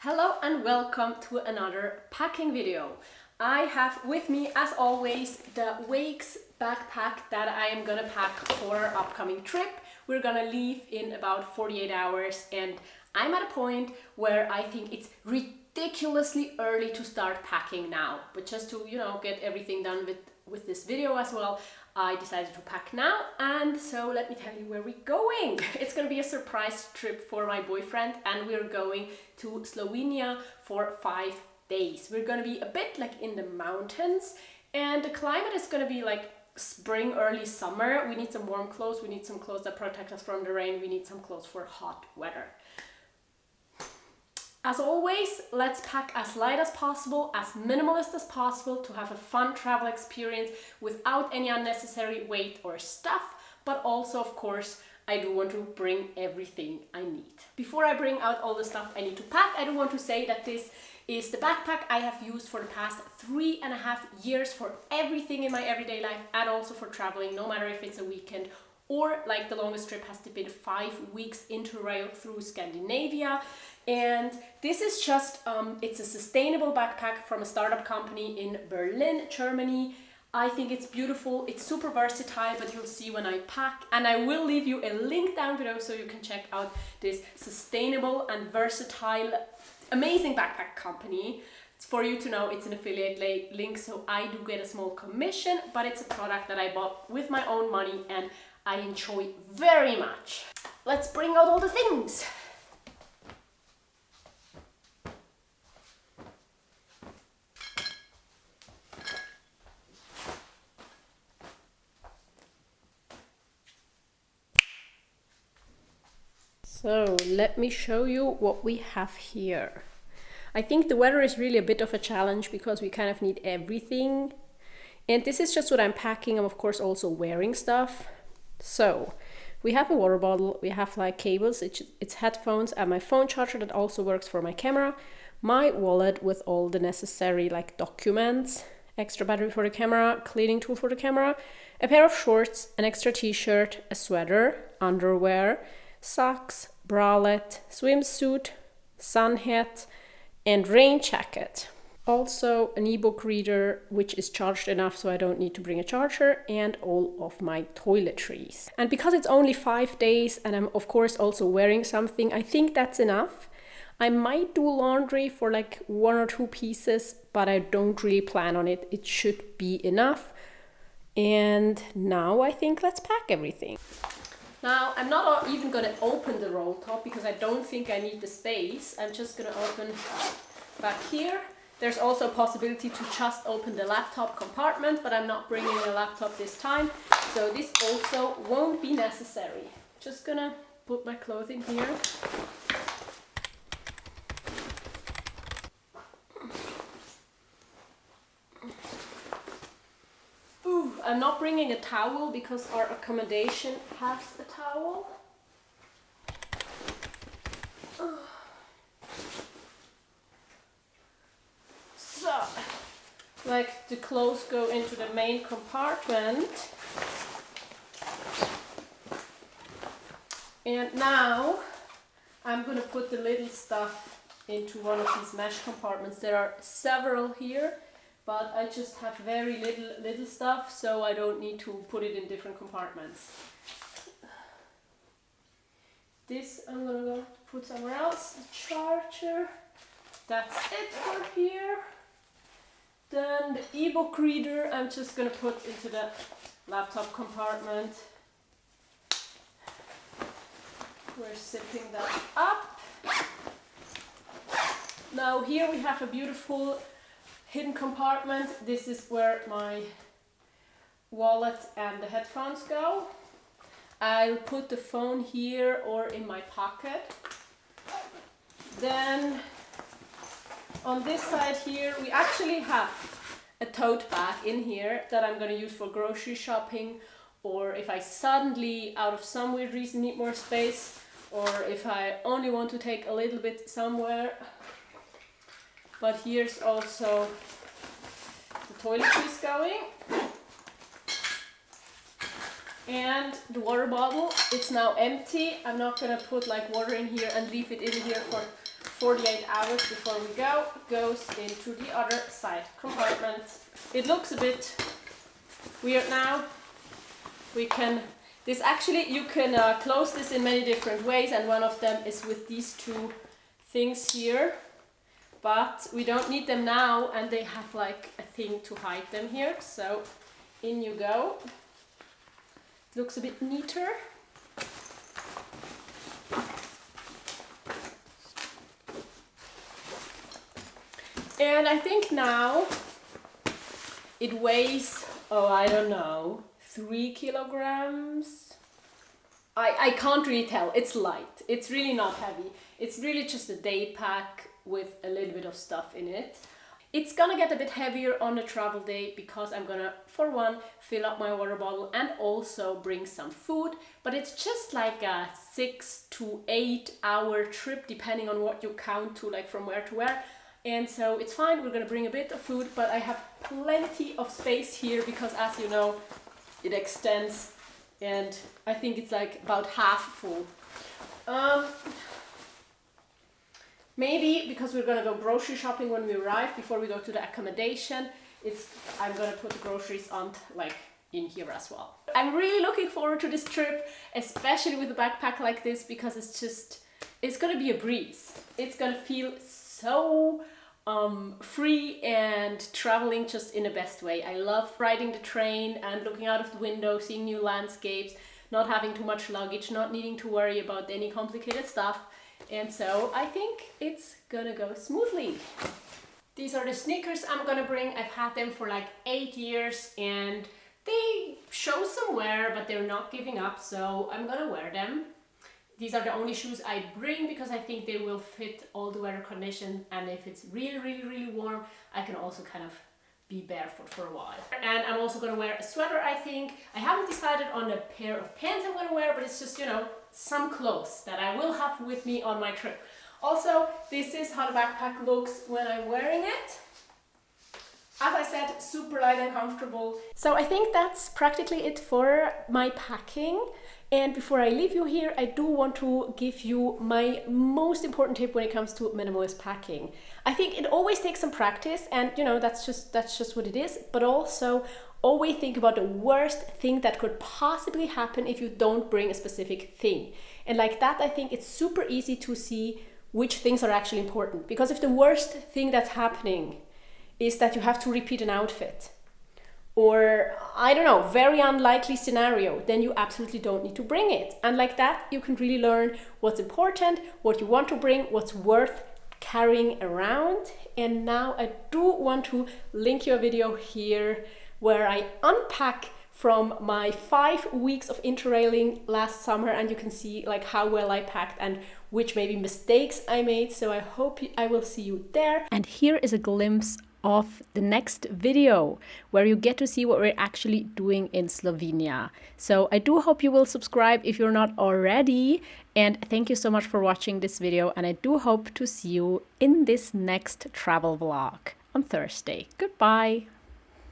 Hello and welcome to another packing video. I have with me, as always, the Wakes backpack that I am gonna pack for our upcoming trip. We're gonna leave in about 48 hours and I'm at a point where I think it's ridiculously early to start packing now. But just to, get everything done with this video as well, I decided to pack now, and so let me tell you where we're going. It's gonna be a surprise trip for my boyfriend, and we're going to Slovenia for 5 days. We're gonna be a bit like in the mountains, and the climate is gonna be like spring, early summer. We need some warm clothes, we need some clothes that protect us from the rain, we need some clothes for hot weather. As always, let's pack as light as possible, as minimalist as possible to have a fun travel experience without any unnecessary weight or stuff, but also, of course, I do want to bring everything I need. Before I bring out all the stuff I need to pack, I do want to say that this is the backpack I have used for the past 3.5 years for everything in my everyday life and also for traveling, no matter if it's a weekend or like the longest trip has been 5 weeks interrail through Scandinavia. And this is just, it's a sustainable backpack from a startup company in Berlin, Germany. I think it's beautiful, it's super versatile, but you'll see when I pack. And I will leave you a link down below so you can check out this sustainable and versatile, amazing backpack company. For you to know, it's an affiliate link, so I do get a small commission, but it's a product that I bought with my own money and I enjoy very much. Let's bring out all the things. So let me show you what we have here. I think the weather is really a bit of a challenge because we kind of need everything. And this is just what I'm packing. I'm of course also wearing stuff. So we have a water bottle, we have like cables, it's headphones and my phone charger that also works for my camera, my wallet with all the necessary like documents, extra battery for the camera, cleaning tool for the camera, a pair of shorts, an extra t-shirt, a sweater, underwear, socks, bralette, swimsuit, sun hat and rain jacket. Also an ebook reader which is charged enough so I don't need to bring a charger, and all of my toiletries. And because it's only 5 days and I'm of course also wearing something, I think that's enough. I might do laundry for like 1 or 2 pieces, but I don't really plan on it. It should be enough. And now I think let's pack everything. Now I'm not even gonna open the roll top because I don't think I need the space. I'm just gonna open back here. There's also a possibility to just open the laptop compartment, but I'm not bringing a laptop this time, so this also won't be necessary. Just gonna put my clothing here. Ooh, I'm not bringing a towel because our accommodation has a towel. Like the clothes go into the main compartment. And now I'm gonna put the little stuff into one of these mesh compartments. There are several here, but I just have very little stuff, so I don't need to put it in different compartments. This I'm gonna put somewhere else. The charger. That's it for here. Then the ebook reader I'm just gonna put into the laptop compartment. We're zipping that up. Now here we have a beautiful hidden compartment. This is where my wallet and the headphones go. I'll put the phone here or in my pocket. Then on this side here, we actually have a tote bag in here that I'm going to use for grocery shopping, or if I suddenly, out of some weird reason, need more space, or if I only want to take a little bit somewhere. But here's also the toiletries going. And the water bottle, it's now empty. I'm not going to put like water in here and leave it in here 48 hours before we go, goes into the other side compartment. It looks a bit weird now. You can close this in many different ways, and one of them is with these two things here, but we don't need them now, and they have like a thing to hide them here, so in you go. It looks a bit neater. And I think now it weighs, I don't know, 3 kilograms. I can't really tell. It's light. It's really not heavy. It's really just a day pack with a little bit of stuff in it. It's gonna get a bit heavier on a travel day because I'm gonna, for one, fill up my water bottle and also bring some food. But it's just like a 6 to 8 hour trip, depending on what you count to, like from where to where. And so it's fine, we're gonna bring a bit of food, but I have plenty of space here because, as you know, it extends, and I think it's like about half full. Maybe because we're gonna go grocery shopping when we arrive, before we go to the accommodation, I'm gonna put the groceries on like in here as well. I'm really looking forward to this trip, especially with a backpack like this, because it's gonna be a breeze. It's gonna feel so free and traveling just in the best way. I love riding the train and looking out of the window, seeing new landscapes, not having too much luggage, not needing to worry about any complicated stuff. And so I think it's gonna go smoothly. These are the sneakers I'm gonna bring. I've had them for like 8 years and they show some wear, but they're not giving up, so I'm gonna wear them. These are the only shoes I bring because I think they will fit all the weather conditions, and if it's really, really, really warm, I can also kind of be barefoot for a while. And I'm also gonna wear a sweater, I think. I haven't decided on a pair of pants I'm gonna wear, but it's just, you know, some clothes that I will have with me on my trip. Also, this is how the backpack looks when I'm wearing it. As I said, super light and comfortable. So I think that's practically it for my packing. And before I leave you here, I do want to give you my most important tip when it comes to minimalist packing. I think it always takes some practice, and you know, that's just what it is, but also always think about the worst thing that could possibly happen if you don't bring a specific thing. And like that, I think it's super easy to see which things are actually important. Because if the worst thing that's happening is that you have to repeat an outfit, or I don't know, very unlikely scenario, then you absolutely don't need to bring it. And like that, you can really learn what's important, what you want to bring, what's worth carrying around. And now I do want to link you a video here where I unpack from my 5 weeks of interrailing last summer, and you can see like how well I packed and which maybe mistakes I made. So I hope I will see you there. And here is a glimpse of the next video where you get to see what we're actually doing in Slovenia. So I do hope you will subscribe if you're not already, and thank you so much for watching this video, and I do hope to see you in this next travel vlog on Thursday. Goodbye.